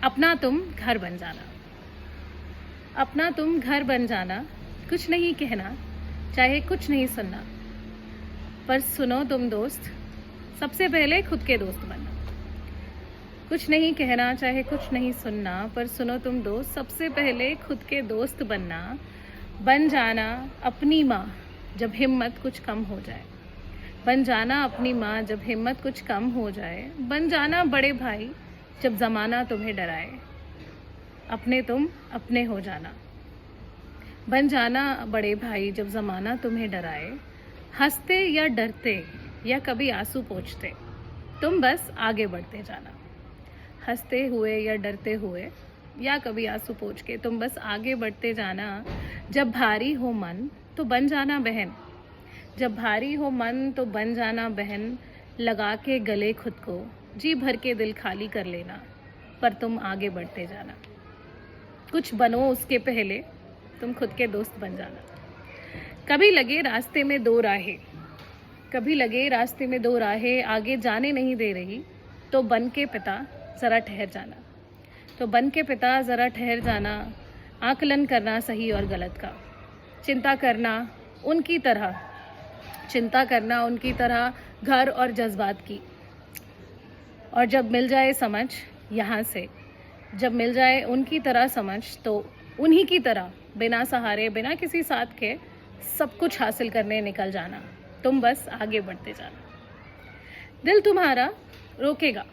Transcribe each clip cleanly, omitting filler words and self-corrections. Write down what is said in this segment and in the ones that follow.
अपना तुम घर बन जाना। अपना तुम घर बन जाना, कुछ नहीं कहना, चाहे कुछ नहीं सुनना, पर सुनो तुम दोस्त, सबसे पहले खुद के दोस्त बनना। कुछ नहीं कहना, चाहे कुछ नहीं सुनना, पर सुनो तुम दोस्त, सबसे पहले खुद के दोस्त बनना। बन जाना अपनी माँ जब हिम्मत कुछ कम हो जाए। बन जाना अपनी माँ जब हिम्मत कुछ कम हो जाए। बन जाना बड़े भाई जब ज़माना तुम्हें डराए। अपने तुम अपने हो जाना। बन जाना बड़े भाई जब ज़माना तुम्हें डराए। हंसते या डरते या कभी आंसू पोंछते, तुम बस आगे बढ़ते जाना। हंसते हुए या डरते हुए या कभी आंसू पोंछ के तुम बस आगे बढ़ते जाना। जब भारी हो मन तो बन जाना बहन। जब भारी हो मन तो बन जाना बहन। लगा के गले खुद को जी भर के दिल खाली कर लेना, पर तुम आगे बढ़ते जाना। कुछ बनो उसके पहले तुम खुद के दोस्त बन जाना। कभी लगे रास्ते में दो राहें, कभी लगे रास्ते में दो राहें आगे जाने नहीं दे रही, तो बन के पिता ज़रा ठहर जाना। तो बन के पिता ज़रा ठहर जाना। आकलन करना सही और गलत का, चिंता करना उनकी तरह, चिंता करना उनकी तरह घर और जज्बात की। और जब मिल जाए समझ यहाँ से, जब मिल जाए उनकी तरह समझ, तो उन्हीं की तरह बिना सहारे बिना किसी साथ के सब कुछ हासिल करने निकल जाना। तुम बस आगे बढ़ते जाना। दिल तुम्हारा रोकेगा,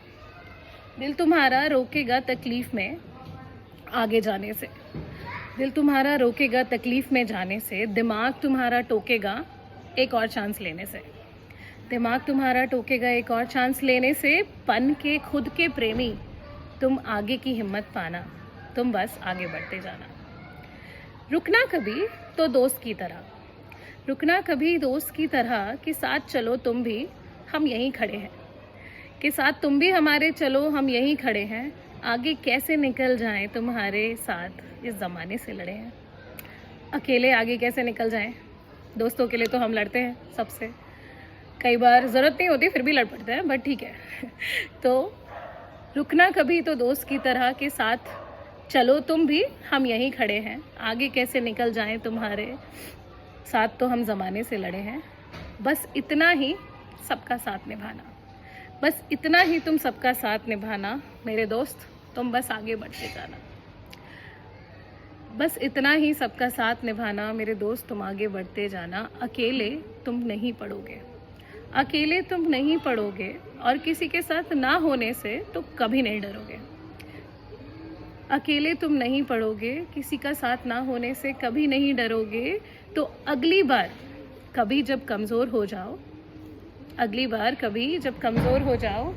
दिल तुम्हारा रोकेगा तकलीफ़ में आगे जाने से। दिल तुम्हारा रोकेगा तकलीफ़ में जाने से। दिमाग तुम्हारा टोकेगा एक और चांस लेने से। दिमाग तुम्हारा टोकेगा एक और चांस लेने से। बन के खुद के प्रेमी तुम आगे की हिम्मत पाना। तुम बस आगे बढ़ते जाना। रुकना कभी तो दोस्त की तरह, रुकना कभी दोस्त की तरह कि साथ चलो तुम भी, हम यहीं खड़े हैं। कि साथ तुम भी हमारे चलो, हम यहीं खड़े हैं। आगे कैसे निकल जाएं तुम्हारे साथ इस ज़माने से लड़े हैं। अकेले आगे कैसे निकल जाएं, दोस्तों के लिए तो हम लड़ते हैं सबसे। कई बार ज़रूरत नहीं होती फिर भी लड़ पड़ते हैं, बट ठीक है। तो रुकना कभी तो दोस्त की तरह के साथ चलो तुम भी, हम यहीं खड़े हैं। आगे कैसे निकल जाएं तुम्हारे साथ, तो हम ज़माने से लड़े हैं। बस इतना ही सबका साथ निभाना, बस इतना ही तुम सबका साथ निभाना मेरे दोस्त, तुम बस आगे बढ़ते जाना। बस इतना ही सबका साथ निभाना मेरे दोस्त, तुम आगे बढ़ते जाना। अकेले तुम नहीं पढ़ोगे, अकेले तुम नहीं पढ़ोगे, और किसी के साथ ना होने से तो कभी नहीं डरोगे। अकेले तुम नहीं पढ़ोगे, किसी का साथ ना होने से कभी नहीं डरोगे। तो अगली बार कभी जब कमज़ोर हो जाओ, अगली बार कभी जब कमज़ोर हो जाओ,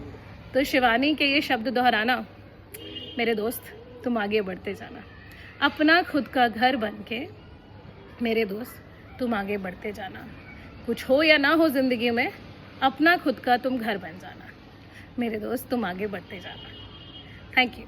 तो शिवानी के ये शब्द दोहराना मेरे दोस्त, तुम आगे बढ़ते जाना। अपना खुद का घर बन के मेरे दोस्त, तुम आगे बढ़ते जाना। कुछ हो या ना हो ज़िंदगी में, अपना खुद का तुम घर बन जाना मेरे दोस्त, तुम आगे बढ़ते जाना। Thank you.